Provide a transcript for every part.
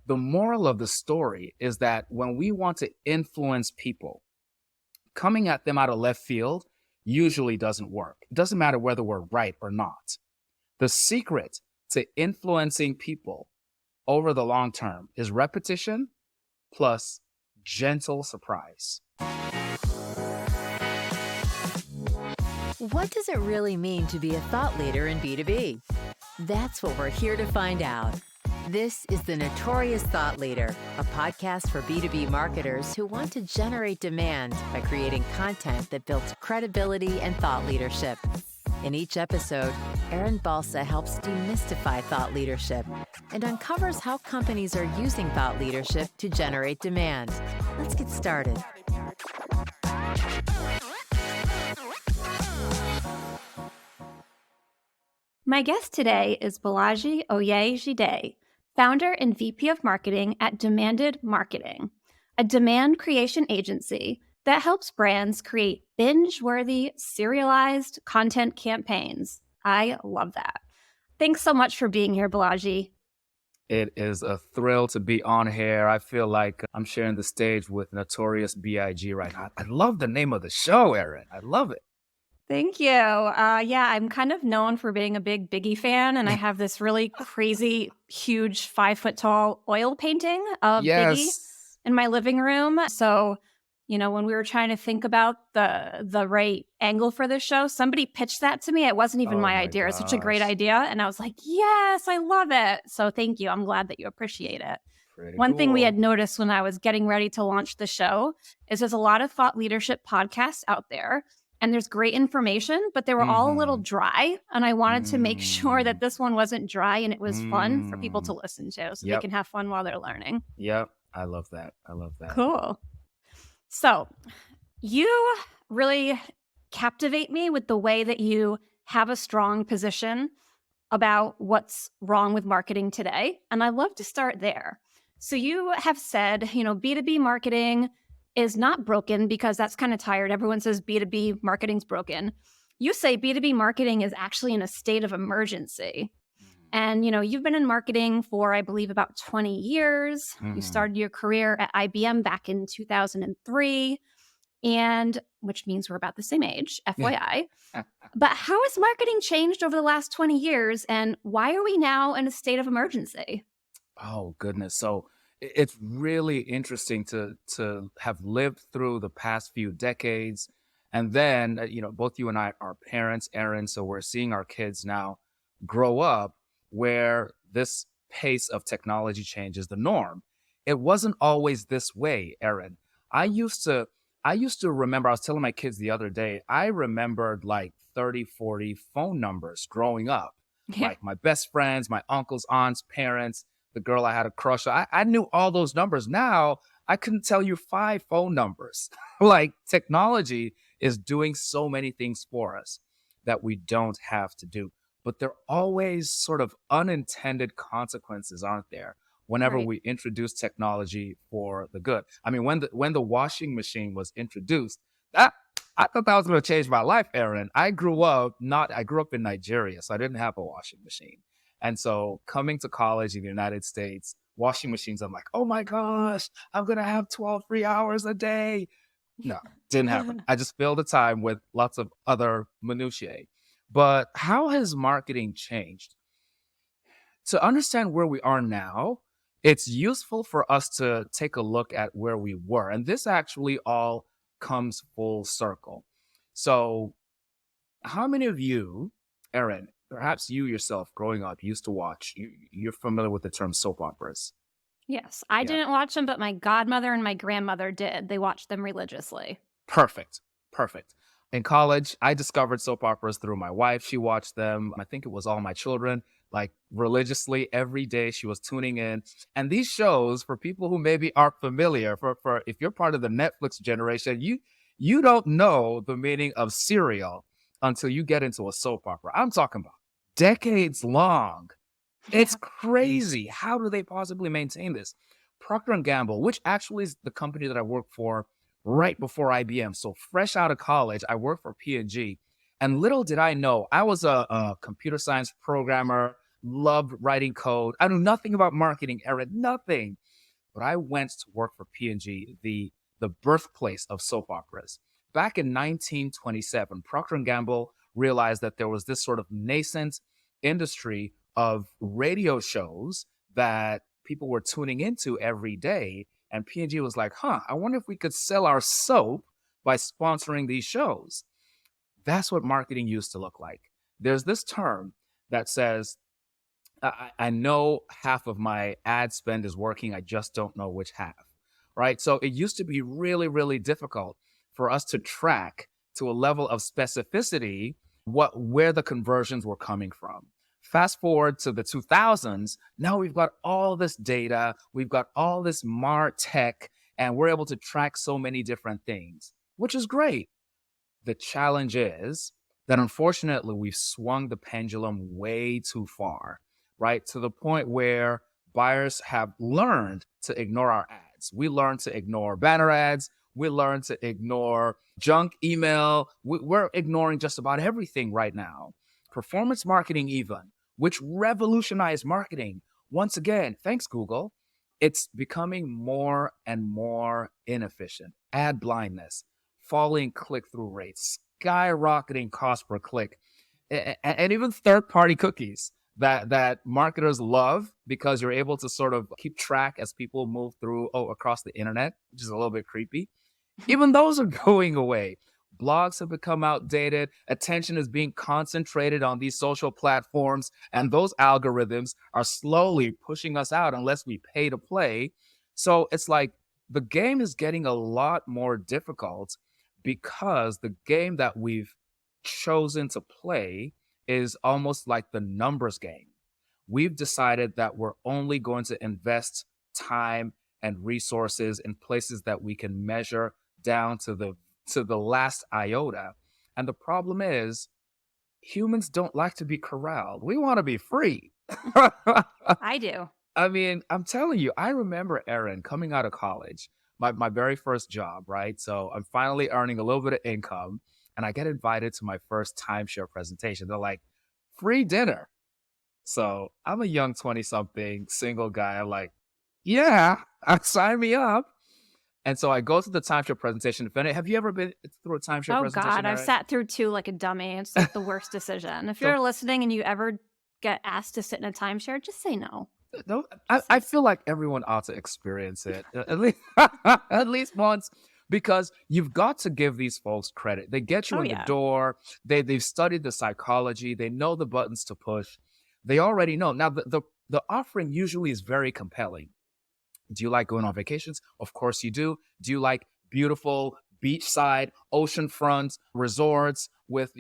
The moral of the story is that when we want to influence people, coming at them out of left field usually doesn't work. It doesn't matter whether we're right or not. The secret to influencing people over the long term is repetition plus gentle surprise. What does it really mean to be a thought leader in B2B? That's what we're here to find out. This is The Notorious Thought Leader, a podcast for B2B marketers who want to generate demand by creating content that builds credibility and thought leadership. In each episode, Aaron Balsa helps demystify thought leadership and uncovers how companies are using thought leadership to generate demand. Let's get started. My guest today is Bolaji Oyejide, founder and VP of Marketing at Demanded Marketing, a demand creation agency that helps brands create binge-worthy, serialized content campaigns. I love that. Thanks so much for being here, Bolaji. It is a thrill to be on here. I feel like I'm sharing the stage with Notorious B.I.G. right now. I love the name of the show, Aaron. I love it. Thank you. Yeah, I'm kind of known for being a big Biggie fan, and I have this really crazy, huge 5-foot-tall oil painting of Biggie in my living room. So, when we were trying to think about the right angle for this show, somebody pitched that to me. It wasn't even my idea. It's such a great idea. And I was like, yes, I love it. So thank you. I'm glad that you appreciate it. One thing we had noticed when I was getting ready to launch the show is there's a lot of thought leadership podcasts out there. And there's great information, but they were all a little dry. And I wanted to make sure that this one wasn't dry and it was fun for people to listen to so they can have fun while they're learning. Yep. I love that. Cool. So you really captivate me with the way that you have a strong position about what's wrong with marketing today. And I'd love to start there. So you have said, B2B marketing is not broken because that's kind of tired. Everyone says B2B marketing's broken. You say B2B marketing is actually in a state of emergency. And, you've been in marketing for, I believe, about 20 years. You started your career at IBM back in 2003, and which means we're about the same age, FYI. But how has marketing changed over the last 20 years, and why are we now in a state of emergency? Oh, goodness. So it's really interesting to have lived through the past few decades. And then, both you and I are parents, Aaron, so we're seeing our kids now grow up where this pace of technology change is the norm. It wasn't always this way, Aaron. I used to remember, I was telling my kids the other day, I remembered like 30, 40 phone numbers growing up. Like my best friends, my uncles, aunts, parents, the girl I had a crush on. I knew all those numbers. Now, I couldn't tell you 5 phone numbers. Like technology is doing so many things for us that we don't have to do. But there are always sort of unintended consequences, aren't there, whenever we introduce technology for the good. I mean, when the washing machine was introduced, I thought that was going to change my life, Aaron. I grew up in Nigeria, so I didn't have a washing machine. And so coming to college in the United States, washing machines, I'm like, oh my gosh, I'm going to have 12 free hours a day. No, didn't happen. I just filled the time with lots of other minutiae. But how has marketing changed? To understand where we are now, it's useful for us to take a look at where we were. And this actually all comes full circle. So how many of you, Aaron, perhaps you yourself growing up used to watch, you're familiar with the term soap operas? Yes, I didn't watch them, but my godmother and my grandmother did. They watched them religiously. Perfect. In college, I discovered soap operas through my wife. She watched them. I think it was All My Children, like religiously every day she was tuning in. And these shows, for people who maybe aren't familiar, for if you're part of the Netflix generation, you don't know the meaning of serial until you get into a soap opera. I'm talking about decades long. It's crazy. How do they possibly maintain this? Procter & Gamble, which actually is the company that I work for right before IBM. So fresh out of college, I worked for P&G. And little did I know, I was a computer science programmer. loved writing code. I knew nothing about marketing, Aaron, nothing. But I went to work for P&G, the birthplace of soap operas. Back in 1927, Procter& Gamble realized that there was this sort of nascent industry of radio shows that people were tuning into every day. And P&G was like, I wonder if we could sell our soap by sponsoring these shows. That's what marketing used to look like. There's this term that says, I know half of my ad spend is working. I just don't know which half, right? So it used to be really, really difficult for us to track to a level of specificity where the conversions were coming from. Fast forward to the 2000s, now we've got all this data, we've got all this MarTech, and we're able to track so many different things, which is great. The challenge is that unfortunately we've swung the pendulum way too far, right? To the point where buyers have learned to ignore our ads. We learned to ignore banner ads. We learned to ignore junk email. We're ignoring just about everything right now. Performance marketing, even, which revolutionized marketing. Once again, thanks, Google. It's becoming more and more inefficient. Ad blindness, falling click-through rates, skyrocketing cost per click, and even third-party cookies that marketers love because you're able to sort of keep track as people move through across the internet, which is a little bit creepy. Even those are going away. Blogs have become outdated. Attention is being concentrated on these social platforms, and those algorithms are slowly pushing us out unless we pay to play. So it's like the game is getting a lot more difficult because the game that we've chosen to play is almost like the numbers game. We've decided that we're only going to invest time and resources in places that we can measure down to the last iota. And the problem is humans don't like to be corralled. We want to be free. I do. I mean, I'm telling you, I remember, Erin, coming out of college, my very first job, right? So I'm finally earning a little bit of income and I get invited to my first timeshare presentation. They're like, free dinner. So I'm a young 20 something single guy. I'm like, yeah, sign me up. And so I go to the timeshare presentation. Have you ever been through a timeshare Oh presentation, God, I've Erin? sat through two like a dummy. It's like the worst decision. If So you're listening and you ever get asked to sit in a timeshare, just say no. no, I feel like everyone ought to experience it at least at least once because you've got to give these folks credit. They get you Oh in the yeah. door. They've studied the psychology. They know the buttons to push. They already know. Now the offering usually is very compelling. Do you like going on vacations? Of course you do. Do you like beautiful beachside, oceanfront resorts with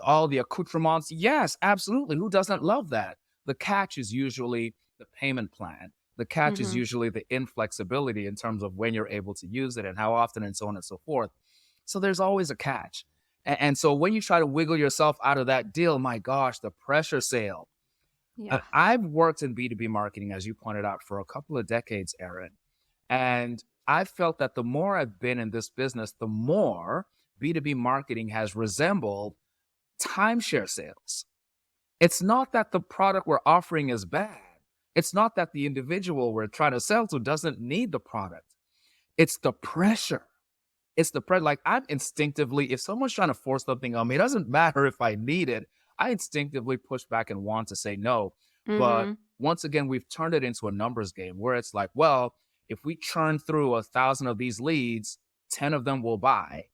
all the accoutrements? Yes, absolutely. Who doesn't love that? The catch is usually the payment plan. The catch is Mm-hmm. usually the inflexibility in terms of when you're able to use it and how often and so on and so forth. So there's always a catch. And so when you try to wiggle yourself out of that deal, my gosh, the pressure sale. Yeah. I've worked in B2B marketing, as you pointed out, for a couple of decades, Erin. And I've felt that the more I've been in this business, the more B2B marketing has resembled timeshare sales. It's not that the product we're offering is bad. It's not that the individual we're trying to sell to doesn't need the product. It's the pressure. It's the pressure. Like I'm instinctively, if someone's trying to force something on me, it doesn't matter if I need it. I instinctively push back and want to say no. But Mm-hmm. once again, we've turned it into a numbers game where it's like, well, if we churn through 1,000 of these leads, 10 of them will buy.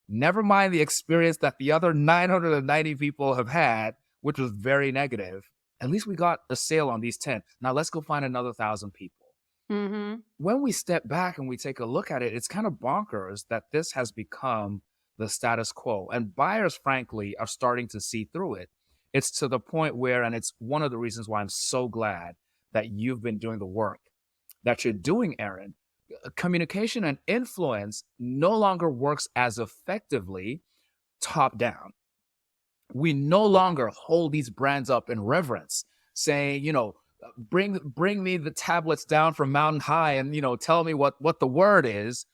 Never mind the experience that the other 990 people have had, which was very negative. At least we got a sale on these 10. Now let's go find another 1,000 people. Mm-hmm. When we step back and we take a look at it, it's kind of bonkers that this has become the status quo. And buyers, frankly, are starting to see through it. It's to the point where, and it's one of the reasons why I'm so glad that you've been doing the work that you're doing, Erin. Communication and influence no longer works as effectively top down. We no longer hold these brands up in reverence, saying, bring me the tablets down from mountain high and, tell me what the word is.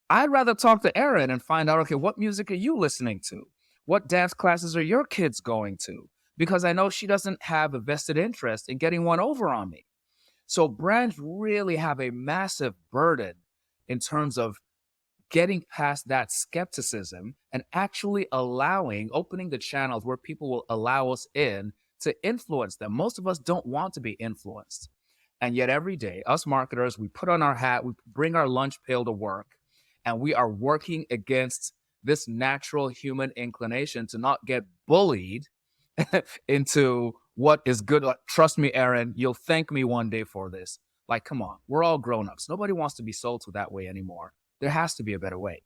I'd rather talk to Erin and find out, okay, what music are you listening to? What dance classes are your kids going to? because I know she doesn't have a vested interest in getting one over on me. So brands really have a massive burden in terms of getting past that skepticism and actually opening the channels where people will allow us in to influence them. Most of us don't want to be influenced. And yet every day, us marketers, we put on our hat, we bring our lunch pail to work, and we are working against this natural human inclination to not get bullied into what is good. Like, trust me, Aaron, you'll thank me one day for this. Like, come on, we're all grown-ups. Nobody wants to be sold to that way anymore. There has to be a better way.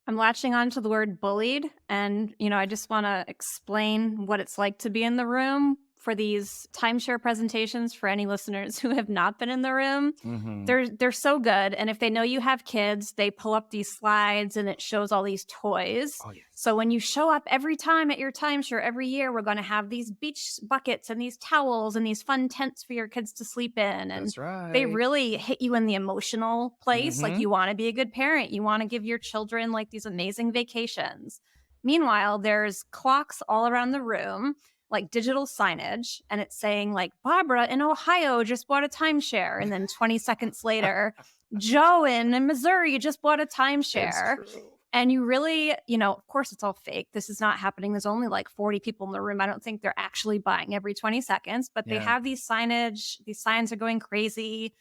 I'm latching on to the word bullied. And, I just want to explain what it's like to be in the room for these timeshare presentations for any listeners who have not been in the room. Mm-hmm. They're so good. And if they know you have kids, they pull up these slides and it shows all these toys. Oh, yes. So when you show up every time at your timeshare, every year, we're going to have these beach buckets and these towels and these fun tents for your kids to sleep in. And That's right. they really hit you in the emotional place. Mm-hmm. Like, you want to be a good parent. You want to give your children like these amazing vacations. Meanwhile, there's clocks all around the room, like digital signage, and it's saying like, Barbara in Ohio just bought a timeshare. And then 20 seconds later, Joe in Missouri just bought a timeshare. And you really, of course it's all fake. This is not happening. There's only like 40 people in the room. I don't think they're actually buying every 20 seconds, but they have these signage. These signs are going crazy.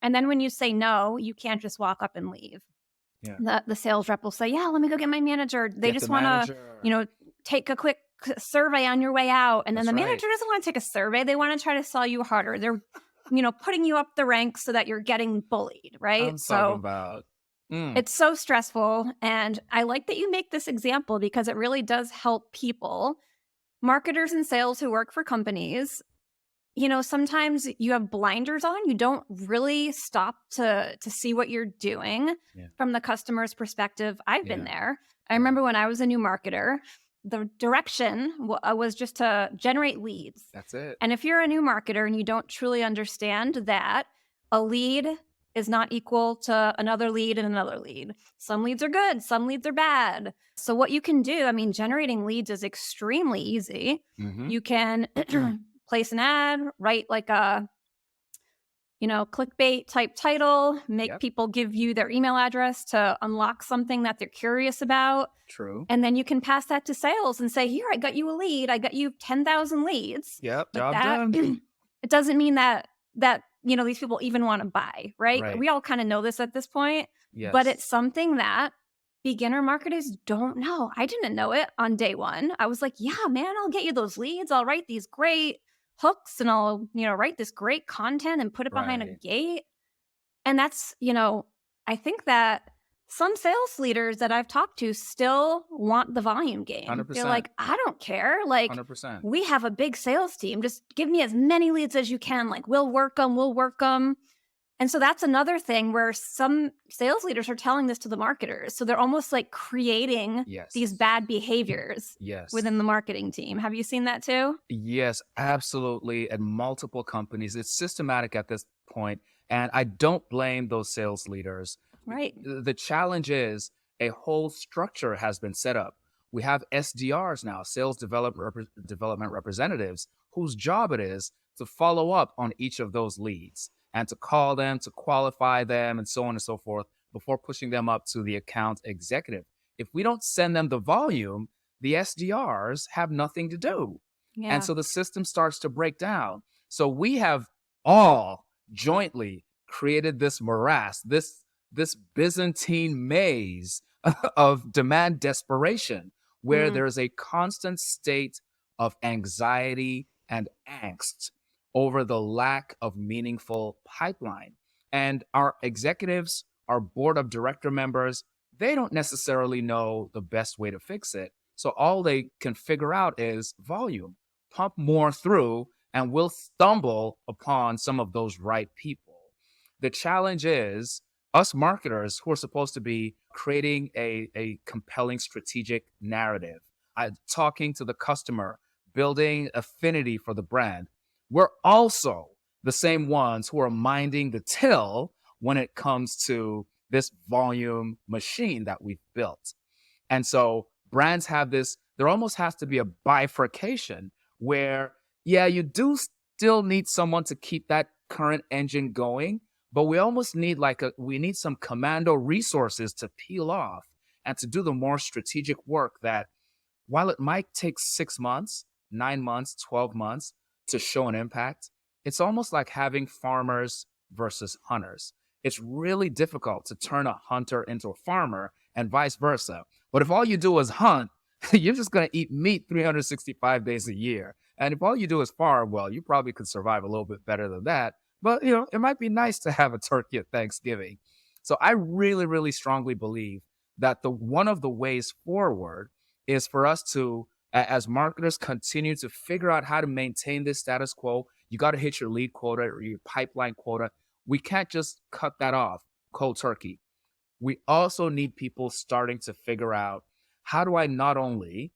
And then when you say no, you can't just walk up and leave. Yeah. The sales rep will say, yeah, let me go get my manager. They just want to, take a quick survey on your way out. And then the manager doesn't want to take a survey. They want to try to sell you harder. They're, putting you up the ranks so that you're getting bullied, right? It's so stressful. And I like that you make this example because it really does help people, marketers and sales who work for companies. Sometimes you have blinders on. You don't really stop to see what you're doing from the customer's perspective. I've been there. I remember when I was a new marketer, the direction was just to generate leads. That's it. And if you're a new marketer and you don't truly understand that a lead is not equal to another lead and another lead. Some leads are good, some leads are bad. So what you can do, generating leads is extremely easy. Mm-hmm. You can place an ad, write like a, clickbait type title, make people give you their email address to unlock something that they're curious about. True. And then you can pass that to sales and say, here, I got you a lead. I got you 10,000 leads. Yep, job done. It doesn't mean that these people even want to buy, right? We all kind of know this at this point, but it's something that beginner marketers don't know. I didn't know it on day one. I was like, yeah, man, I'll get you those leads. I'll write these great hooks and I'll, write this great content and put it behind a gate. And that's, I think that some sales leaders that I've talked to still want the volume game. 100%. They're like, I don't care. Like, 100%. We have a big sales team. Just give me as many leads as you can. Like, we'll work them. And so that's another thing where some sales leaders are telling this to the marketers. So they're almost like creating these bad behaviors within the marketing team. Have you seen that too? Yes, absolutely. At multiple companies, it's systematic at this point. And I don't blame those sales leaders. Right. The challenge is a whole structure has been set up. We have SDRs now, sales development representatives, whose job it is to follow up on each of those leads and to call them, to qualify them, and so on and so forth before pushing them up to the account executive. If we don't send them the volume, the SDRs have nothing to do. Yeah. And so the system starts to break down. So we have all jointly created this morass, this Byzantine maze of demand desperation, where there's a constant state of anxiety and angst over the lack of meaningful pipeline. And our executives, our board of director members, they don't necessarily know the best way to fix it. So all they can figure out is volume, pump more through, and we'll stumble upon some of those right people. The challenge is us marketers who are supposed to be creating a compelling strategic narrative, talking to the customer, building affinity for the brand. We're also the same ones who are minding the till when it comes to this volume machine that we've built. And so brands have this there almost has to be a bifurcation where, yeah, you do still need someone to keep that current engine going, but we almost need we need some commando resources to peel off and to do the more strategic work that, while it might take 6 months, 9 months, 12 months to show an impact, it's almost like having farmers versus hunters. It's really difficult to turn a hunter into a farmer and vice versa. But if all you do is hunt, you're just going to eat meat 365 days a year. And if all you do is farm, well, you probably could survive a little bit better than that. But, it might be nice to have a turkey at Thanksgiving. So I really, really strongly believe that one of the ways forward is for us to, as marketers, continue to figure out how to maintain this status quo. You got to hit your lead quota or your pipeline quota. We can't just cut that off cold turkey. We also need people starting to figure out, how do I not only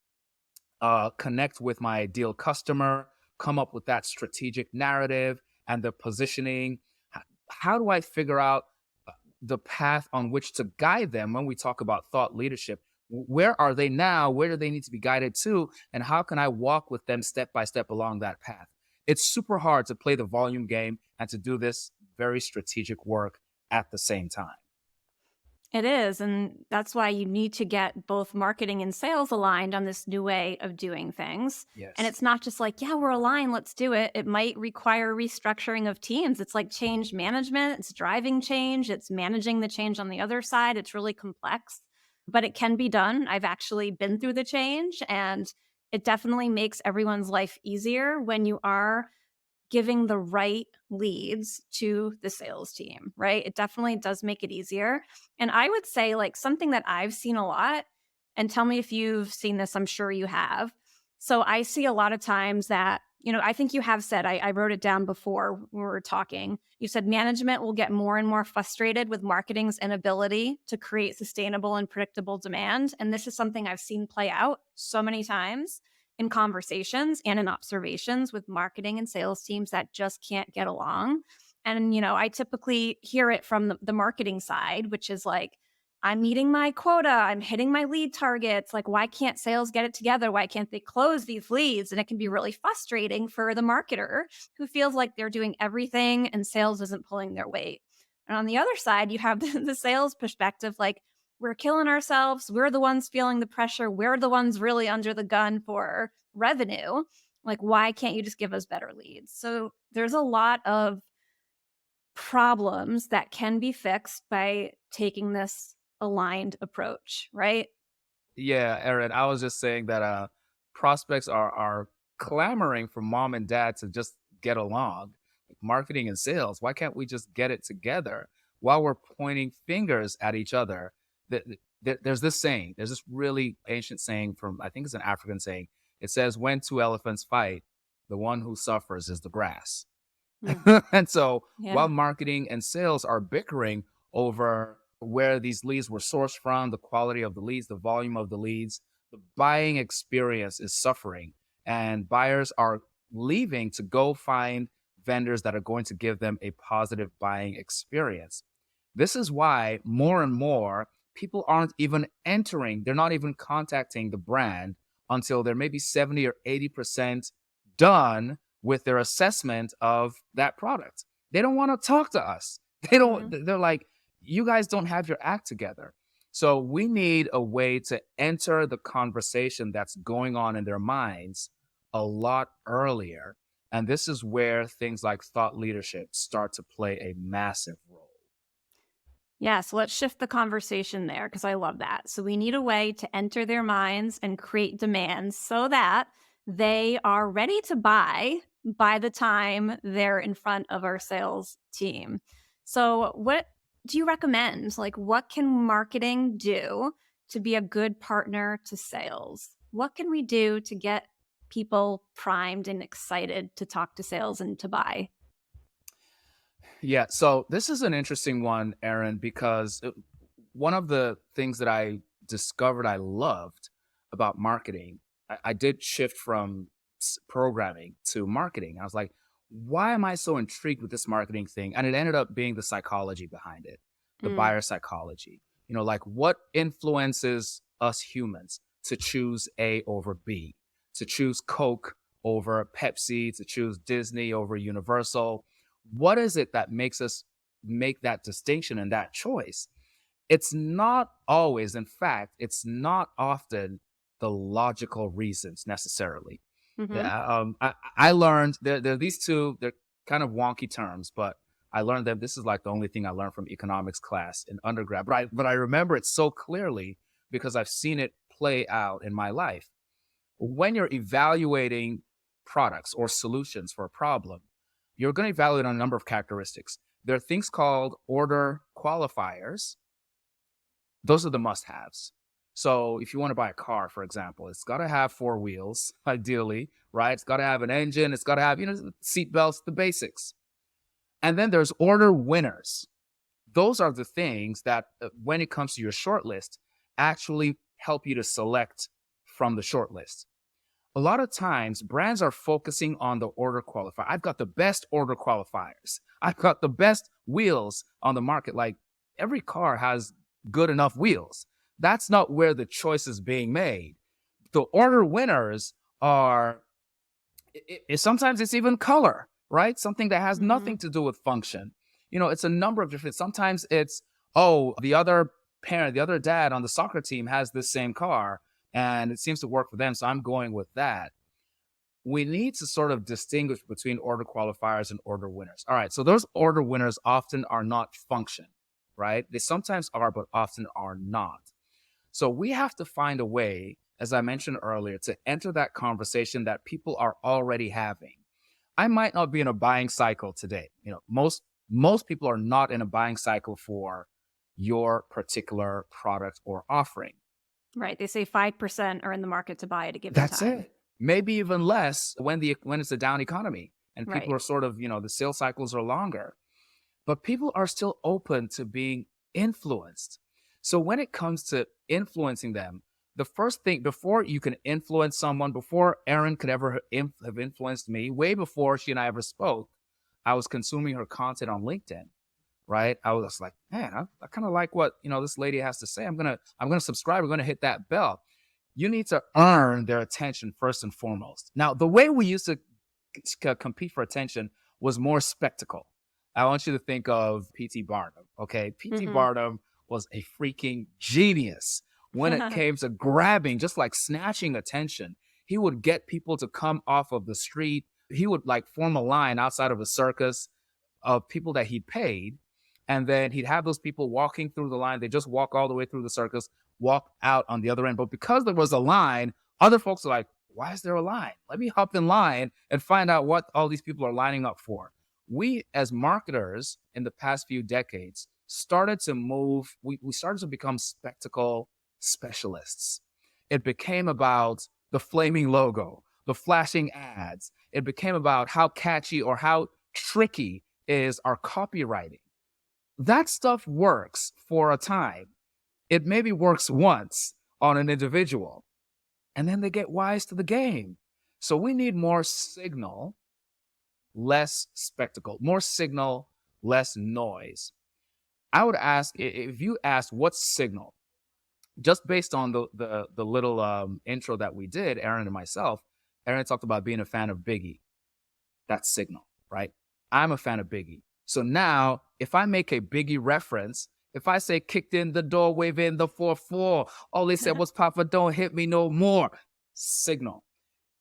connect with my ideal customer, come up with that strategic narrative and the positioning? How do I figure out the path on which to guide them when we talk about thought leadership? Where are they now? Where do they need to be guided to? And how can I walk with them step by step along that path? It's super hard to play the volume game and to do this very strategic work at the same time. It is. And that's why you need to get both marketing and sales aligned on this new way of doing things. Yes. And it's not just like, yeah, we're aligned, let's do it. It might require restructuring of teams. It's like change management, it's driving change, it's managing the change on the other side. It's really complex, but it can be done. I've actually been through the change, and it definitely makes everyone's life easier when you are giving the right leads to the sales team, right? It definitely does make it easier. And I would say, like, something that I've seen a lot, and tell me if you've seen this, I'm sure you have. So I see a lot of times that, I think you have said, I wrote it down before we were talking. You said management will get more and more frustrated with marketing's inability to create sustainable and predictable demand. And this is something I've seen play out so many times in conversations and in observations with marketing and sales teams that just can't get along. And, I typically hear it from the marketing side, which is like, I'm meeting my quota, I'm hitting my lead targets. Like, why can't sales get it together? Why can't they close these leads? And it can be really frustrating for the marketer who feels like they're doing everything and sales isn't pulling their weight. And on the other side, you have the sales perspective, like, we're killing ourselves. We're the ones feeling the pressure. We're the ones really under the gun for revenue. Like, why can't you just give us better leads? So there's a lot of problems that can be fixed by taking this aligned approach, right? Yeah, Erin, I was just saying that prospects are clamoring for mom and dad to just get along. Like marketing and sales, why can't we just get it together while we're pointing fingers at each other? There's this saying, there's this really ancient saying from, I think it's an African saying. It says, when two elephants fight, the one who suffers is the grass. And so while Yeah. marketing and sales are bickering over where these leads were sourced from, the quality of the leads, the volume of the leads, the buying experience is suffering. And buyers are leaving to go find vendors that are going to give them a positive buying experience. This is why more and more people aren't even entering, they're not even contacting the brand until they're maybe 70 or 80% done with their assessment of that product. They don't want to talk to us. They're like, you guys don't have your act together. So we need a way to enter the conversation that's going on in their minds a lot earlier. And this is where things like thought leadership start to play a massive role. Yeah, so let's shift the conversation there because I love that. So we need a way to enter their minds and create demands so that they are ready to buy by the time they're in front of our sales team. So what do you recommend? Like, what can marketing do to be a good partner to sales? What can we do to get people primed and excited to talk to sales and to buy? Yeah, so this is an interesting one, Aaron, because one of the things that I discovered I loved about marketing, I did shift from programming to marketing. I was like, why am I so intrigued with this marketing thing? And it ended up being the psychology behind it, the Mm, buyer psychology. Like what influences us humans? to choose A over B, to choose Coke over Pepsi, to choose Disney over Universal? What is it that makes us make that distinction and that choice? It's not always, in fact, it's not often the logical reasons necessarily. Mm-hmm. Yeah, I learned there are these two, they're kind of wonky terms, but I learned them. This is like the only thing I learned from economics class in undergrad. But I remember it so clearly because I've seen it play out in my life. When you're evaluating products or solutions for a problem, you're going to evaluate on a number of characteristics. There are things called order qualifiers. Those are the must-haves. So if you want to buy a car, for example, it's got to have four wheels, ideally, right? It's got to have an engine. It's got to have, seat belts, the basics. And then there's order winners. Those are the things that, when it comes to your short list, actually help you to select from the short list. A lot of times, brands are focusing on the order qualifier. I've got the best order qualifiers. I've got the best wheels on the market. Like, every car has good enough wheels. That's not where the choice is being made. The order winners are, sometimes it's even color, right? Something that has nothing to do with function. It's a number of different, sometimes it's, oh, the other parent, the other dad on the soccer team has this same car and it seems to work for them, so I'm going with that. We need to sort of distinguish between order qualifiers and order winners. All right, so those order winners often are not function, right? They sometimes are, but often are not. So we have to find a way, as I mentioned earlier, to enter that conversation that people are already having. I might not be in a buying cycle today. Most people are not in a buying cycle for your particular product or offering. Right. They say 5% are in the market to buy at a given That's time. it. Maybe even less when it's a down economy and people Right. are sort of, the sales cycles are longer. But people are still open to being influenced. So when it comes to influencing them, the first thing, before you can influence someone, before Erin could ever have influenced me, way before she and I ever spoke, I was consuming her content on LinkedIn, right? I was like, man, I kind of like what, this lady has to say. I'm going to subscribe. I'm going to hit that bell. You need to earn their attention first and foremost. Now, the way we used to compete for attention was more spectacle. I want you to think of P.T. Barnum, okay? P.T. Barnum was a freaking genius when it came to grabbing, just like snatching attention. He would get people to come off of the street. He would like form a line outside of a circus of people that he paid. And then he'd have those people walking through the line. They just walk all the way through the circus, walk out on the other end. But because there was a line, other folks are like, why is there a line? Let me hop in line and find out what all these people are lining up for. We, as marketers in the past few decades, started to move, we started to become spectacle specialists. It became about the flaming logo, the flashing ads. It became about how catchy or how tricky is our copywriting. That stuff works for a time. It maybe works once on an individual, and then they get wise to the game. So we need more signal, less spectacle, more signal, less noise. I would ask, if you asked what's signal, just based on the little intro that we did, Erin and myself, Erin talked about being a fan of Biggie. That's signal, right? I'm a fan of Biggie. So now, if I make a Biggie reference, if I say kicked in the door, wave in the 4-4, all they said was Papa, don't hit me no more. Signal.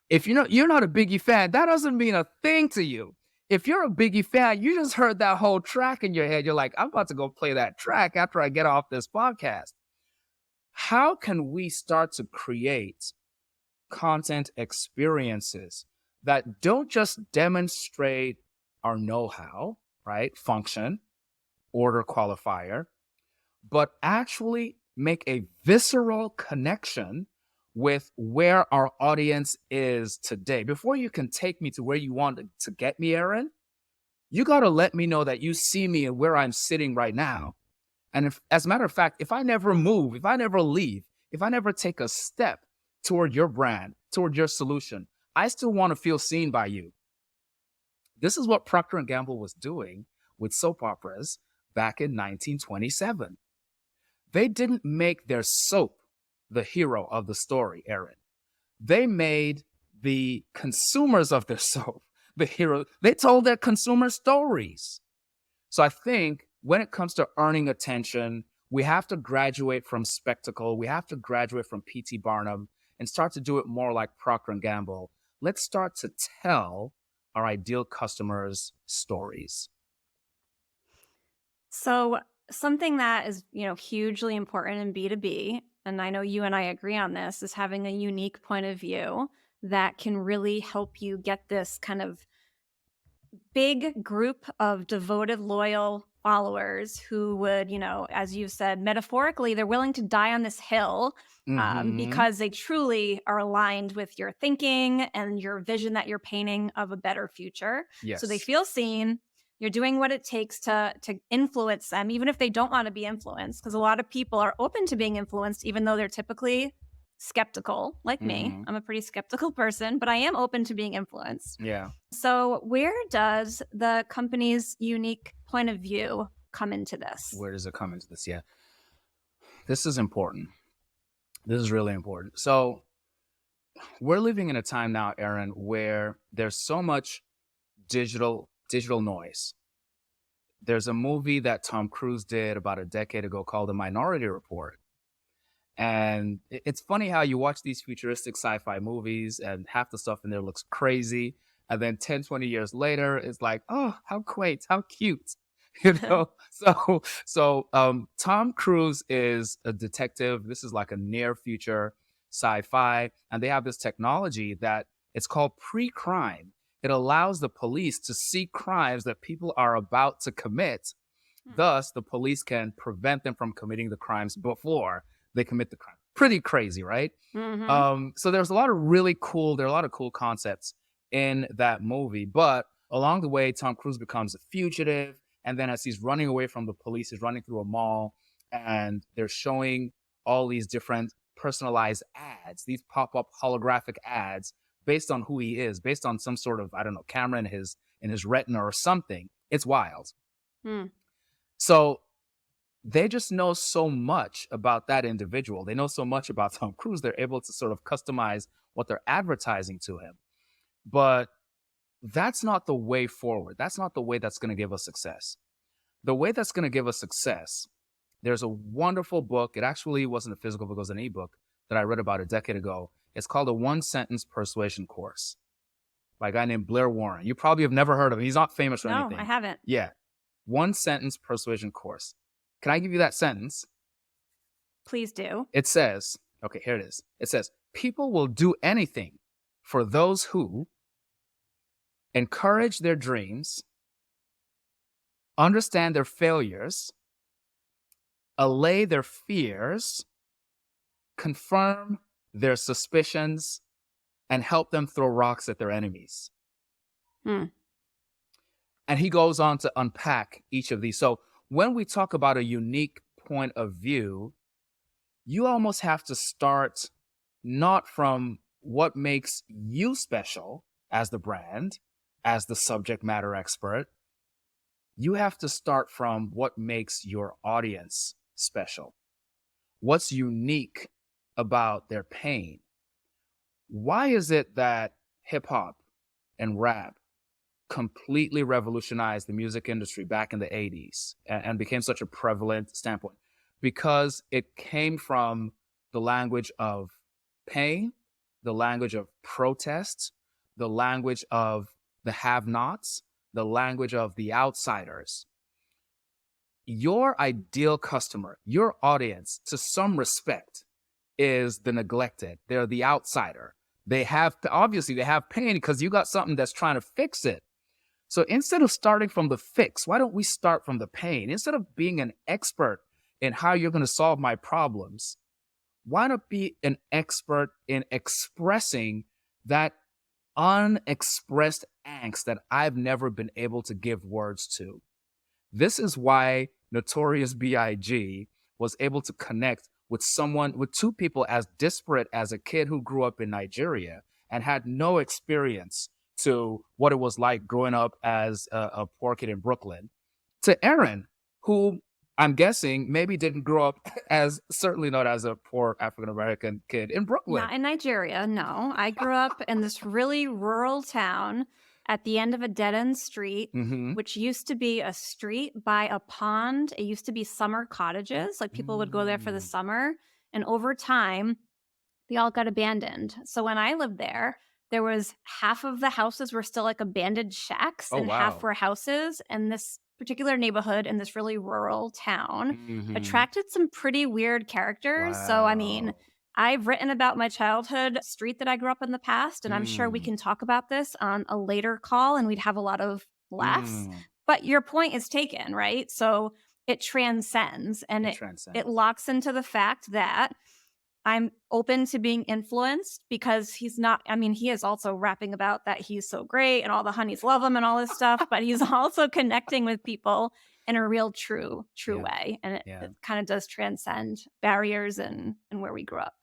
If you're not a Biggie fan, that doesn't mean a thing to you. If you're a Biggie fan, you just heard that whole track in your head. You're like, I'm about to go play that track after I get off this podcast. How can we start to create content experiences that don't just demonstrate our know-how, right? Function, order qualifier, but actually make a visceral connection with where our audience is today. Before you can take me to where you want to get me, Erin, you got to let me know that you see me and where I'm sitting right now. And if, as a matter of fact, if I never move, if I never leave, if I never take a step toward your brand, toward your solution, I still want to feel seen by you. This is what Procter & Gamble was doing with soap operas back in 1927. They didn't make their soap the hero of the story, Aaron. They made the consumers of their soap the hero. They told their consumer stories. So I think when it comes to earning attention, we have to graduate from spectacle. We have to graduate from P.T. Barnum and start to do it more like Procter and Gamble. Let's start to tell our ideal customers stories. So something that is, hugely important in B2B, and I know you and I agree on this, is having a unique point of view that can really help you get this kind of big group of devoted, loyal followers who would, as you said, metaphorically, they're willing to die on this hill because they truly are aligned with your thinking and your vision that you're painting of a better future. Yes. So they feel seen. You're doing what it takes to influence them, even if they don't want to be influenced, because a lot of people are open to being influenced, even though they're typically skeptical, like me. I'm a pretty skeptical person, but I am open to being influenced. Yeah. So where does the company's unique point of view come into this? Where does it come into this? Yeah. This is important. This is really important. So we're living in a time now, Aaron, where there's so much digital noise. There's a movie that Tom Cruise did about a decade ago called The Minority Report. And it's funny how you watch these futuristic sci-fi movies and half the stuff in there looks crazy. And then 10, 20 years later, it's like, oh, how quaint, how cute. So Tom Cruise is a detective. This is like a near future sci-fi. And they have this technology that it's called pre-crime. It allows the police to see crimes that people are about to commit. Thus, the police can prevent them from committing the crimes before they commit the crime. Pretty crazy, right? So there's a lot of cool concepts in that movie. But along the way, Tom Cruise becomes a fugitive. And then as he's running away from the police, he's running through a mall and they're showing all these different personalized ads, these pop-up holographic ads based on who he is, based on some sort of, I don't know, camera in his retina or something. It's wild. So they just know so much about that individual. They know so much about Tom Cruise. They're able to sort of customize what they're advertising to him. But that's not the way forward. That's not the way that's going to give us success. The way that's going to give us success, there's a wonderful book. It actually wasn't a physical book, it was an ebook that I read about a decade ago. It's called The One Sentence Persuasion Course by a guy named Blair Warren. You probably have never heard of him. He's not famous or anything. No, I haven't. Yeah. One Sentence Persuasion Course. Can I give you that sentence? Please do. It says, okay, here it is. It says, people will do anything for those who encourage their dreams, understand their failures, allay their fears, confirm their suspicions, and help them throw rocks at their enemies. And he goes on to unpack each of these. So when we talk about a unique point of view, you almost have to start not from what makes you special as the brand, as the subject matter expert. You have to start from what makes your audience special. What's unique about their pain? Why is it that hip hop and rap completely revolutionized the music industry back in the 80s and became such a prevalent standpoint? Because it came from the language of pain, the language of protest, the language of the have-nots, the language of the outsiders. Your ideal customer, your audience, to some respect, is the neglected. They're the outsider. They have pain because you got something that's trying to fix it. So instead of starting from the fix, why don't we start from the pain? Instead of being an expert in how you're going to solve my problems, why not be an expert in expressing that unexpressed angst that I've never been able to give words to? This is why Notorious B.I.G. was able to connect with two people as disparate as a kid who grew up in Nigeria and had no experience to what it was like growing up as a poor kid in Brooklyn, to Aaron, who I'm guessing maybe didn't grow up as, certainly not as a poor African-American kid in Brooklyn. Not in Nigeria, no. I grew up in this really rural town at the end of a dead-end street, Mm-hmm. which used to be a street by a pond. It used to be summer cottages. Like people would go there for the Mm. summer. And over time, they all got abandoned. So when I lived there was half of the houses were still like abandoned shacks Oh, and half wow. were houses. And this particular neighborhood in this really rural town Mm-hmm. attracted some pretty weird characters. So, I mean, Wow. I've written about my childhood street that I grew up in the past, and I'm sure we Mm. can talk about this on a later call and we'd have a lot of laughs. Mm. But your point is taken, right? So it transcends and It it transcends. locks into the fact that I'm open to being influenced because he's not, I mean, he is also rapping about that he's so great and all the honeys love him and all this stuff, but he's also connecting with people in a real true Yeah. way. And it, Yeah. it kind of does transcend barriers and where we grew up.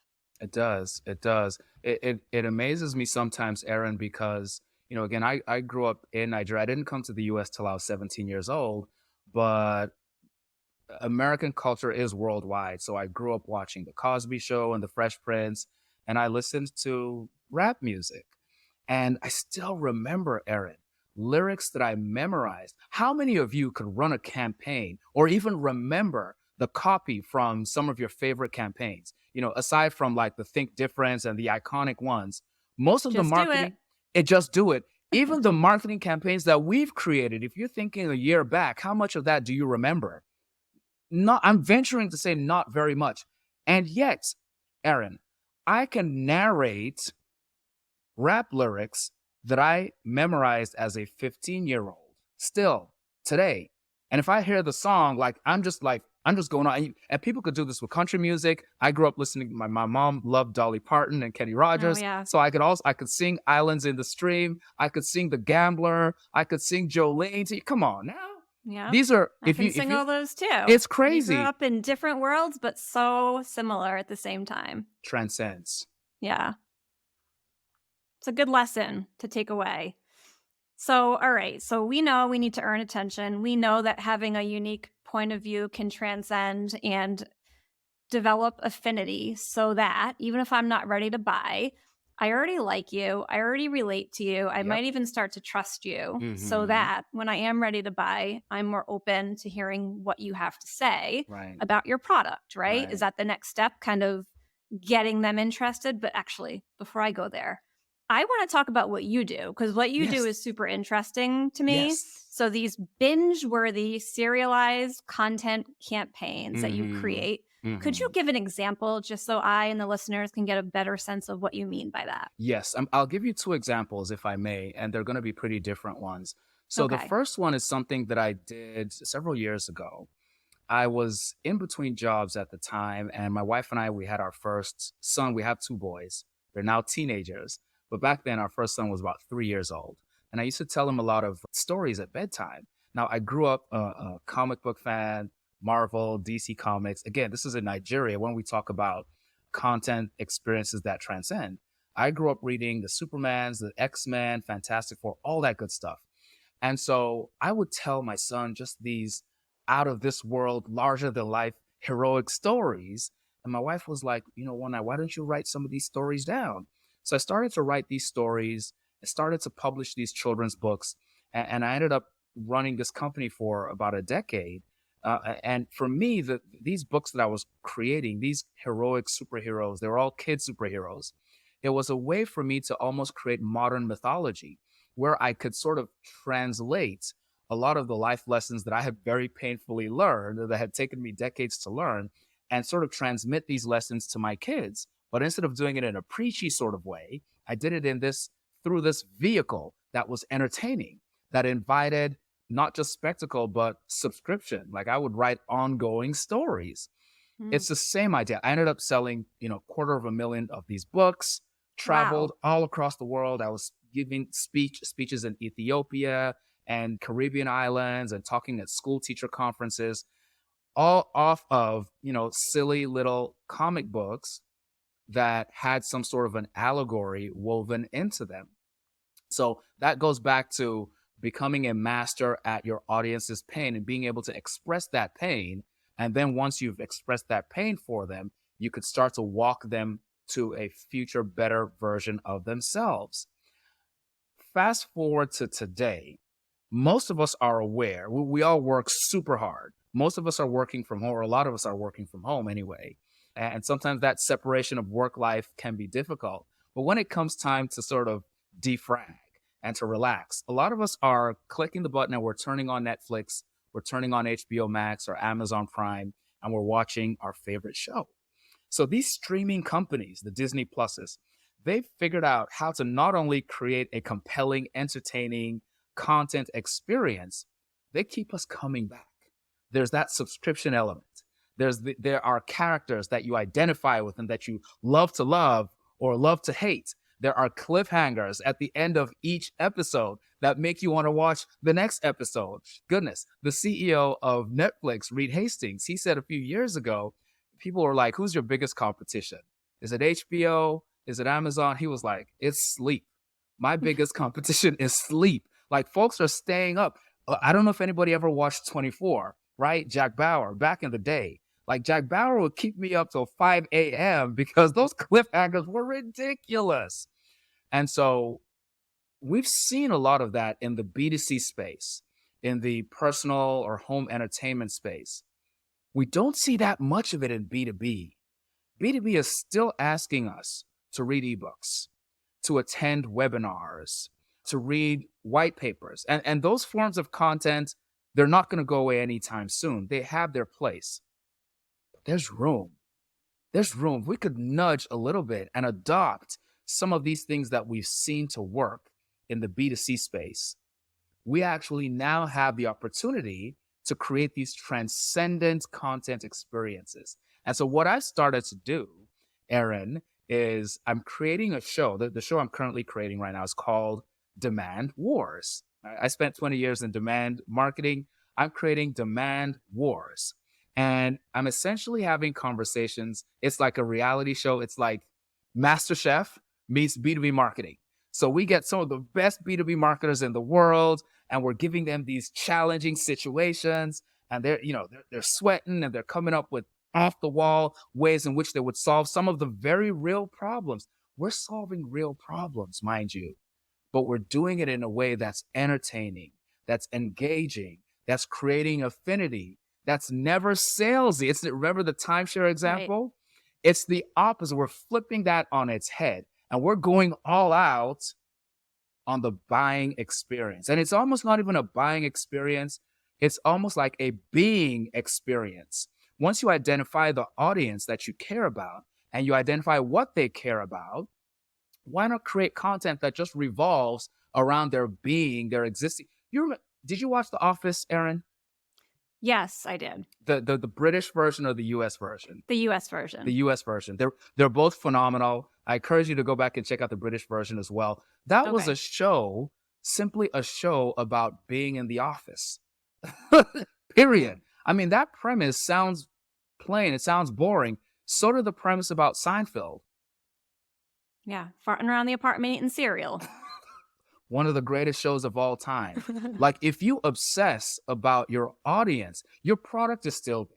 It does. It does. It amazes me sometimes, Aaron, because, again, I grew up in Nigeria. I didn't come to the US till I was 17 years old, but American culture is worldwide. So I grew up watching The Cosby Show and The Fresh Prince, and I listened to rap music. And I still remember, Aaron, lyrics that I memorized. How many of you could run a campaign or even remember the copy from some of your favorite campaigns? Aside from like the Think Difference and the iconic ones, most of the Just do it. marketing, it just do it. Even the marketing campaigns that we've created, if you're thinking a year back, how much of that do you remember? Not, I'm venturing to say not very much. And yet, Aaron, I can narrate rap lyrics that I memorized as a 15-year-old still today. And if I hear the song, I'm just going on. And people could do this with country music. I grew up listening. My mom loved Dolly Parton and Kenny Oh, Rogers. yeah. So I could sing Islands in the Stream. I could sing The Gambler. I could sing Jolene. Come on now. Yeah. These are, I can sing all those too. it's We grew crazy. up in different worlds, but so similar at the same time. Transcends. Yeah. It's a good lesson to take away. So, all right. So we know we need to earn attention. We know that having a unique point of view can transcend and develop affinity so that even if I'm not ready to buy, I already like you. I already relate to you. I Yep. might even start to trust you so Mhm. that when I am ready to buy, I'm more open to hearing what you have to say Right. about your product, right? Right. Is that the next step? Kind of getting them interested. But actually, before I go there, I want to talk about what you do because what you do Yes. is super interesting to me. Yes. So these binge-worthy serialized content campaigns that you Mhm. create, could you Mhm. give an example just so I and the listeners can get a better sense of what you mean by that? Yes, I'll give you two examples if I may, and they're going to be pretty different ones. So the Okay. first one is something that I did several years ago. I was in between jobs at the time, and my wife and I, we had our first son. We have two boys. They're now teenagers. But back then, our first son was about 3 years old. And I used to tell him a lot of stories at bedtime. Now, I grew up a comic book fan, Marvel, DC Comics. Again, this is in Nigeria when we talk about content experiences that transcend. I grew up reading the Supermans, the X-Men, Fantastic Four, all that good stuff. And so I would tell my son just these out of this world, larger than life, heroic stories. And my wife was like, one night, why don't you write some of these stories down? So I started to write these stories. I started to publish these children's books. And I ended up running this company for about a decade. And for me, these books that I was creating, these heroic superheroes, they were all kid superheroes. It was a way for me to almost create modern mythology where I could sort of translate a lot of the life lessons that I had very painfully learned, that had taken me decades to learn, and sort of transmit these lessons to my kids. But instead of doing it in a preachy sort of way, I did it through this vehicle that was entertaining, that invited not just spectacle, but subscription. Like I would write ongoing stories. Mm. It's the same idea. I ended up selling, 250,000 of these books, traveled Wow. all across the world. I was giving speeches in Ethiopia and Caribbean islands and talking at school teacher conferences, all off of, silly little comic books that had some sort of an allegory woven into them. So that goes back to becoming a master at your audience's pain and being able to express that pain And then once you've expressed that pain for them, you could start to walk them to a future better version of themselves. Fast forward to today, most of us are aware, we all work super hard. Most of us are working from home, or a lot of us are working from home anyway. And sometimes that separation of work life can be difficult. But when it comes time to sort of defrag and to relax, a lot of us are clicking the button and we're turning on Netflix, we're turning on HBO Max or Amazon Prime, and we're watching our favorite show. So these streaming companies, the Disney Pluses, they've figured out how to not only create a compelling, entertaining content experience, they keep us coming back. There's that subscription element. There are characters that you identify with and that you love to love or love to hate. There are cliffhangers at the end of each episode that make you want to watch the next episode. Goodness, the CEO of Netflix, Reed Hastings, he said a few years ago, people were like, who's your biggest competition? Is it HBO? Is it Amazon? He was like, it's sleep. My biggest competition is sleep. Like, folks are staying up. I don't know if anybody ever watched 24, right? Jack Bauer, back in the day. Like, Jack Bauer would keep me up till 5 a.m. because those cliffhangers were ridiculous. And so we've seen a lot of that in the B2C space, in the personal or home entertainment space. We don't see that much of it in B2B. B2B is still asking us to read ebooks, to attend webinars, to read white papers. And those forms of content, they're not going to go away anytime soon. They have their place. But there's room. There's room. We could nudge a little bit and adopt some of these things that we've seen to work in the B2C space. We actually now have the opportunity to create these transcendent content experiences. And so what I've started to do, Aaron, is I'm creating a show. The show I'm currently creating right now is called Demand Wars. I spent 20 years in demand marketing. I'm creating Demand Wars. And I'm essentially having conversations. It's like a reality show. It's like MasterChef meets B2B marketing. So we get some of the best B2B marketers in the world, and we're giving them these challenging situations, and they're sweating and they're coming up with off the wall ways in which they would solve some of the very real problems. We're solving real problems, mind you, but we're doing it in a way that's entertaining, that's engaging, that's creating affinity, that's never salesy. Remember the timeshare example? Right. It's the opposite. We're flipping that on its head, and we're going all out on the buying experience. And it's almost not even a buying experience. It's almost like a being experience. Once you identify the audience that you care about and you identify what they care about, why not create content that just revolves around their being, their existing? Did you watch The Office, Aaron? Yes, I did. The British version or the US version? The US version. The US version. They're both phenomenal. I encourage you to go back and check out the British version as well. That was a show, simply a show about being in the office. Period. I mean, that premise sounds plain. It sounds boring. So did the premise about Seinfeld. Yeah, farting around the apartment eating cereal. One of the greatest shows of all time. Like, if you obsess about your audience, your product is still there.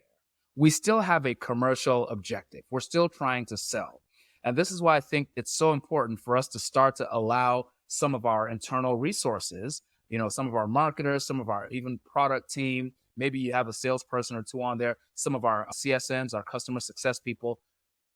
We still have a commercial objective. We're still trying to sell. And this is why I think it's so important for us to start to allow some of our internal resources, some of our marketers, some of our even product team, maybe you have a salesperson or two on there, some of our CSMs, our customer success people,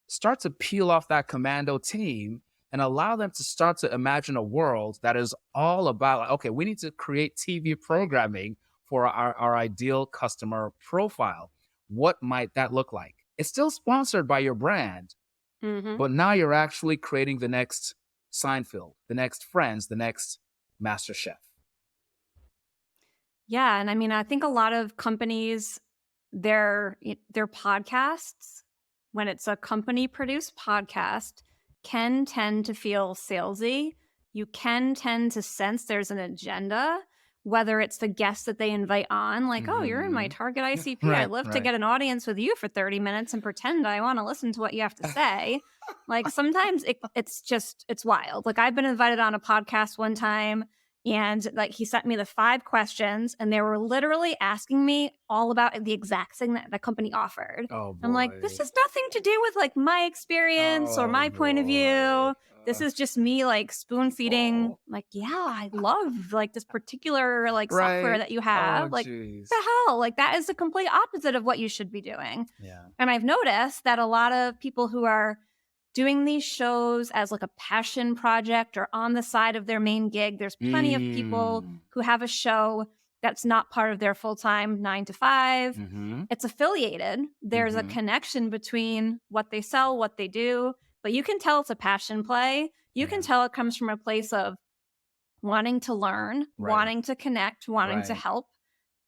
start to peel off that commando team and allow them to start to imagine a world that is all about, okay, we need to create TV programming for our ideal customer profile. What might that look like? It's still sponsored by your brand, but now you're actually creating the next Seinfeld, the next Friends, the next MasterChef. Yeah. And I mean, I think a lot of companies, their podcasts, when it's a company produced podcast, can tend to feel salesy. You can tend to sense there's an agenda, whether it's the guests that they invite on, like, oh, you're in my target ICP. Right, I'd love to get an audience with you for 30 minutes and pretend I want to listen to what you have to say. Like, sometimes it's wild. Like, I've been invited on a podcast one time And like he sent me the 5 questions, and they were literally asking me all about the exact thing that the company offered. Oh I'm like, this boy. has nothing to do with like my experience or Oh my point of boy. view. This is just me like spoon feeding, Oh. like, yeah, I love like this particular like software Right. that you Oh have. Like, the jeez. hell? Like, that is the complete opposite of what you should be doing. Yeah. And I've noticed that a lot of people who are doing these shows as like a passion project or on the side of their main gig, there's plenty of people Mm. who have a show that's not part of their full-time 9 to 5. Mm-hmm. It's affiliated. There's a Mm-hmm. connection between what they sell, what they do, but you can tell it's a passion play. You can Yeah. tell it comes from a place of wanting to learn, Right. wanting to connect, wanting to Right. help.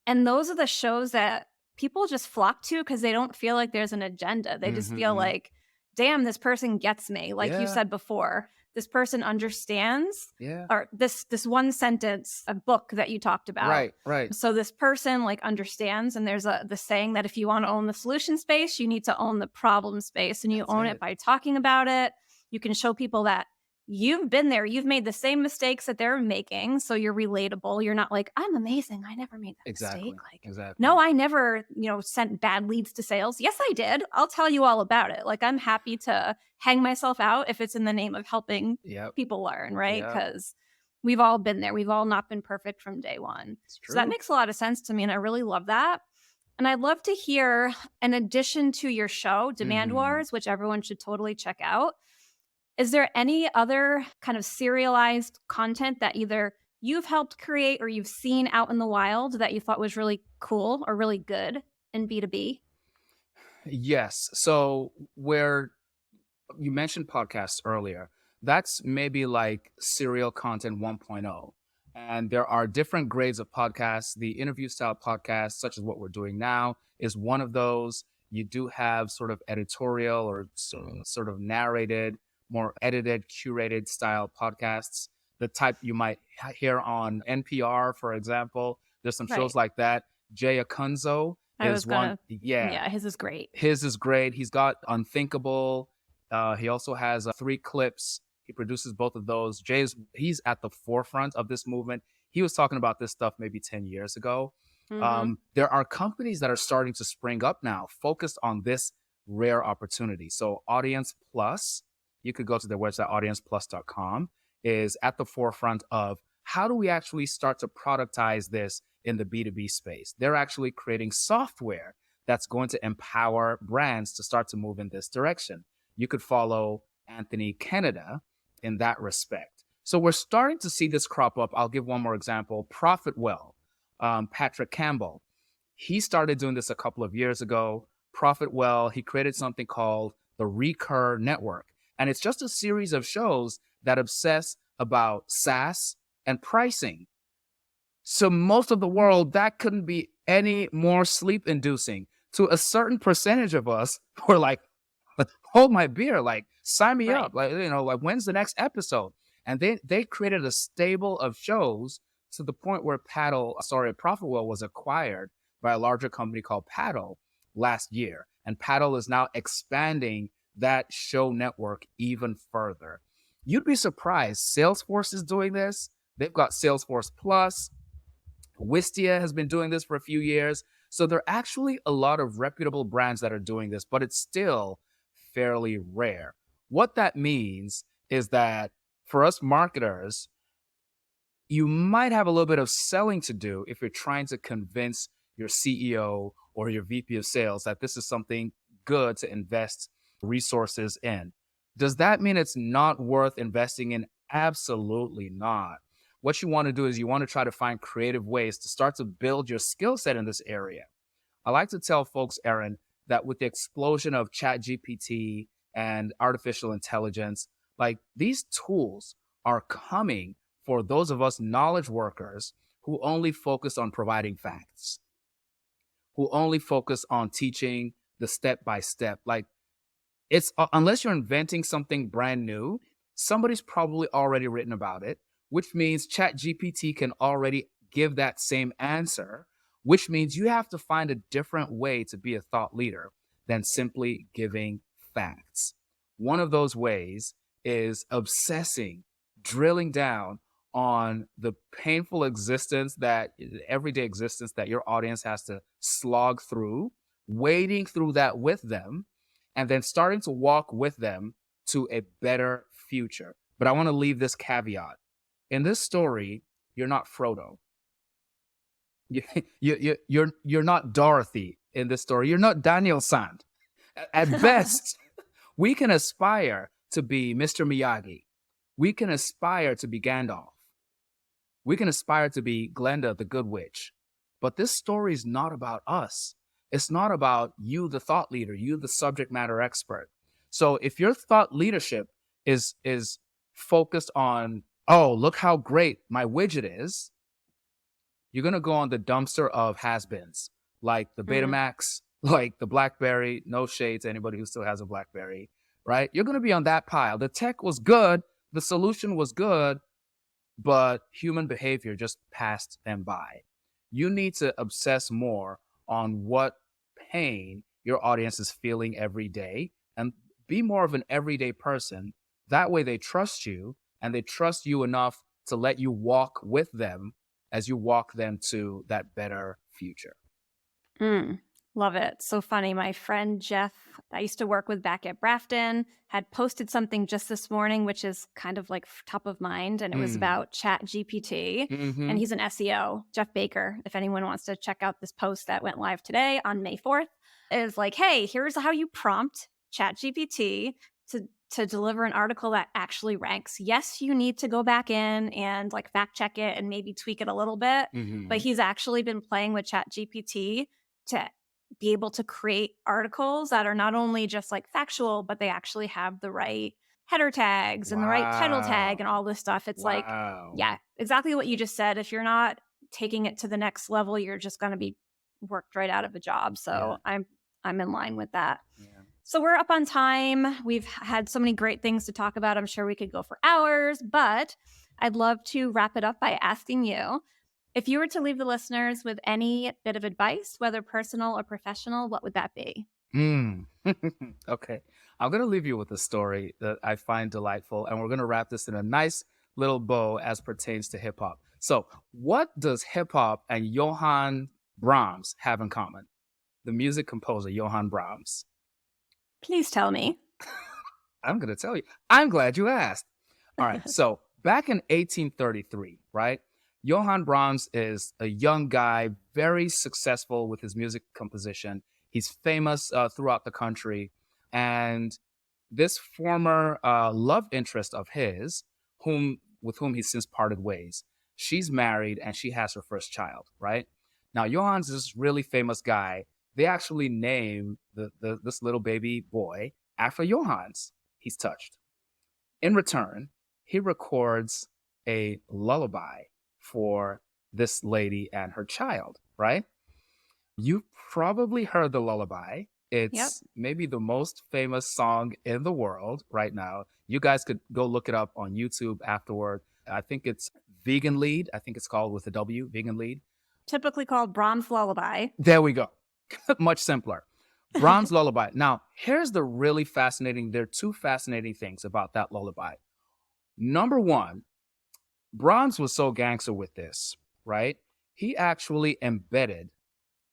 And those are the shows that people just flock to because they don't feel like there's an agenda. They just feel Mm-hmm. like, damn, this person gets me. Like you Yeah. said before, this person understands, Yeah. or this one sentence, a book that you talked about. Right. Right. So this person like understands, and there's the saying that if you want to own the solution space, you need to own the problem space, and you That's own it it. by talking about it. You can show people that you've been there, you've made the same mistakes that they're making, so you're relatable. You're not like, I'm amazing, I never made that mistake. Exactly. Like, Exactly. no, I never, sent bad leads to sales. Yes, I did. I'll tell you all about it. Like, I'm happy to hang myself out if it's in the name of helping Yep. people learn, right? Yeah. Because we've all been there. We've all not been perfect from day one. It's So that true. makes a lot of sense to me, and I really love that. And I'd love to hear, in addition to your show, Demand Mm-hmm. Wars, which everyone should totally check out, is there any other kind of serialized content that either you've helped create or you've seen out in the wild that you thought was really cool or really good in B2B? Yes. So where you mentioned podcasts earlier, that's maybe like serial content 1.0. And there are different grades of podcasts. The interview style podcasts, such as what we're doing now, is one of those. You do have sort of editorial or sort of narrated, more edited, curated style podcasts, the type you might hear on NPR, for example. There's some Right. shows like that. Jay Akunzo I was is one. gonna, Yeah, yeah, his is great. his is great. He's got Unthinkable. He also has 3 clips. He produces both of those. He's at the forefront of this movement. He was talking about this stuff maybe 10 years ago. Mm-hmm. There are companies that are starting to spring up now focused on this rare opportunity. So Audience Plus, you could go to their website, audienceplus.com, is at the forefront of how do we actually start to productize this in the B2B space. They're actually creating software that's going to empower brands to start to move in this direction. You could follow Anthony Canada in that respect. So we're starting to see this crop up. I'll give one more example. ProfitWell, Patrick Campbell, he started doing this a couple of years ago. ProfitWell, he created something called the Recur Network. And it's just a series of shows that obsess about SaaS and pricing. So most of the world, that couldn't be any more sleep inducing. To a certain percentage of us, we're like, hold my beer, like sign me Right. up. Like, like when's the next episode? And they created a stable of shows to the point where ProfitWell was acquired by a larger company called Paddle last year. And Paddle is now expanding that show network even further. You'd be surprised. Salesforce is doing this. They've got Salesforce Plus. Wistia has been doing this for a few years. So there are actually a lot of reputable brands that are doing this, but it's still fairly rare. What that means is that for us marketers, you might have a little bit of selling to do if you're trying to convince your CEO or your VP of sales that this is something good to invest resources in. Does that mean it's not worth investing in? Absolutely not. What you want to do is you want to try to find creative ways to start to build your skill set in this area. I like to tell folks, Aaron, that with the explosion of ChatGPT and artificial intelligence, like these tools are coming for those of us knowledge workers who only focus on providing facts, who only focus on teaching the step by step. Like it's unless you're inventing something brand new, somebody's probably already written about it, which means ChatGPT can already give that same answer, which means you have to find a different way to be a thought leader than simply giving facts. One of those ways is obsessing, drilling down on the painful existence, that everyday existence that your audience has to slog through, wading through that with them, and then starting to walk with them to a better future. But I want to leave this caveat. In this story, you're not Frodo. You, you're not Dorothy in this story. You're not Daniel Sand. At best, we can aspire to be Mr. Miyagi. We can aspire to be Gandalf. We can aspire to be Glenda the Good Witch. But this story is not about us. It's not about you, the thought leader, you, the subject matter expert. So if your thought leadership is focused on, oh, look how great my widget is, you're going to go on the dumpster of has-beens, like the Betamax, like the BlackBerry. No shade to anybody who still has a BlackBerry, right? You're going to be on that pile. The tech was good. The solution was good, but human behavior just passed them by. You need to obsess more on what pain your audience is feeling every day and be more of an everyday person. That way they trust you, and they trust you enough to let you walk with them as you walk them to that better future. Love it. So funny. My friend Jeff, I used to work with back at Brafton, had posted something just this morning, which is kind of like top of mind. And it was about Chat GPT. And he's an SEO, Jeff Baker. If anyone wants to check out this post that went live today on May 4th, is like, hey, here's how you prompt Chat GPT to deliver an article that actually ranks. Yes, you need to go back in and like fact check it and maybe tweak it a little bit. But he's actually been playing with Chat GPT to be able to create articles that are not only just like factual, but they actually have the right header tags and the right title tag and all this stuff. It's like, yeah, exactly what you just said. If you're not taking it to the next level, you're just going to be worked right out of a job. So I'm in line with that. So we're up on time. We've had so many great things to talk about. I'm sure we could go for hours, but I'd love to wrap it up by asking you, if you were to leave the listeners with any bit of advice, whether personal or professional, what would that be? Okay. I'm going to leave you with a story that I find delightful, and we're going to wrap this in a nice little bow as pertains to hip hop. So, what does hip hop and Johann Brahms have in common? The music composer, Johann Brahms. Please tell me. I'm going to tell you. I'm glad you asked. All right. So, back in 1833, right? Johann Brahms is a young guy, very successful with his music composition. He's famous throughout the country. And this former love interest of his, with whom he's since parted ways, she's married and she has her first child, right? Now, Johann's this really famous guy. They actually name this little baby boy after Johann's. He's touched. In return, he records a lullaby for this lady and her child, right? You probably heard the lullaby. It's maybe the most famous song in the world right now. You guys could go look it up on YouTube afterward. I think it's Vegan Lead. I think it's called with a W, Vegan Lead. Typically called Brahms Lullaby. There we go. Much simpler. Brahms Lullaby. Now, here's the really fascinating, there are two fascinating things about that lullaby. Number one, Brahms was so gangster with this, right? He actually embedded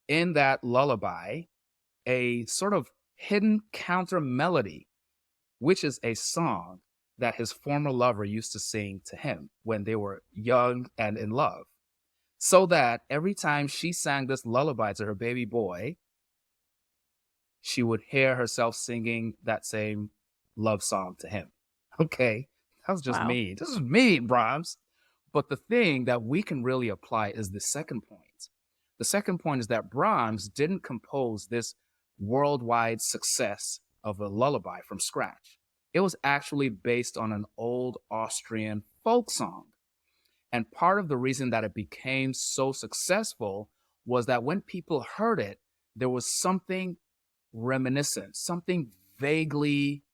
in that lullaby a sort of hidden counter melody, which is a song that his former lover used to sing to him when they were young and in love. So that every time she sang this lullaby to her baby boy, she would hear herself singing that same love song to him. Okay, that was just me. This is me, Brahms. But the thing that we can really apply is the second point. The second point is that Brahms didn't compose this worldwide success of a lullaby from scratch. It was actually based on an old Austrian folk song. And part of the reason that it became so successful was that when people heard it, there was something reminiscent, something vaguely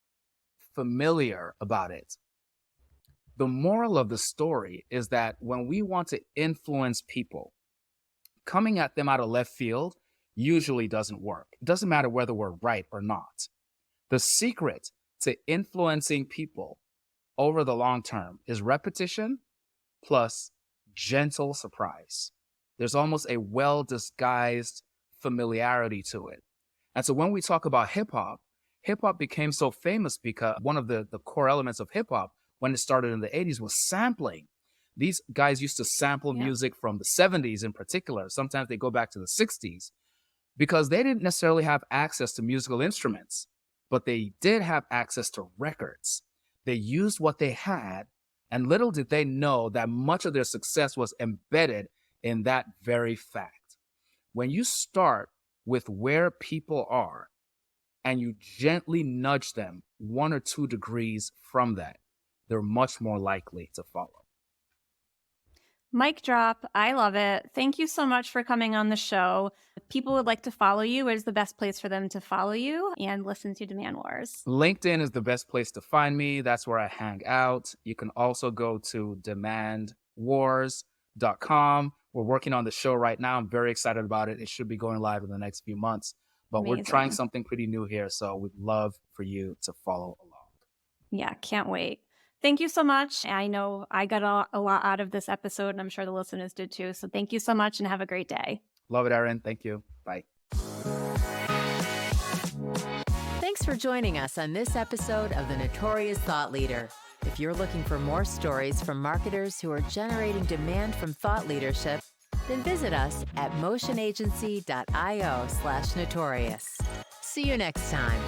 familiar about it. The moral of the story is that when we want to influence people, coming at them out of left field usually doesn't work. It doesn't matter whether we're right or not. The secret to influencing people over the long term is repetition plus gentle surprise. There's almost a well disguised familiarity to it. And so when we talk about hip hop became so famous because one of the core elements of hip hop when it started in the 80s was sampling. These guys used to sample Yeah. music from the 70s in particular. Sometimes they go back to the 60s because they didn't necessarily have access to musical instruments, but they did have access to records. They used what they had, and little did they know that much of their success was embedded in that very fact. When you start with where people are and you gently nudge them 1 or 2 degrees from that, they're much more likely to follow. Mic drop. I love it. Thank you so much for coming on the show. If people would like to follow you, where's the best place for them to follow you and listen to Demand Wars? LinkedIn is the best place to find me. That's where I hang out. You can also go to demandwars.com. We're working on the show right now. I'm very excited about it. It should be going live in the next few months, but we're trying Amazing. something pretty new here. So we'd love for you to follow along. Yeah, can't wait. Thank you so much. I know I got a lot out of this episode, and I'm sure the listeners did too. So thank you so much and have a great day. Love it, Erin. Thank you. Bye. Thanks for joining us on this episode of The Notorious Thought Leader. If you're looking for more stories from marketers who are generating demand from thought leadership, then visit us at motionagency.io/notorious. See you next time.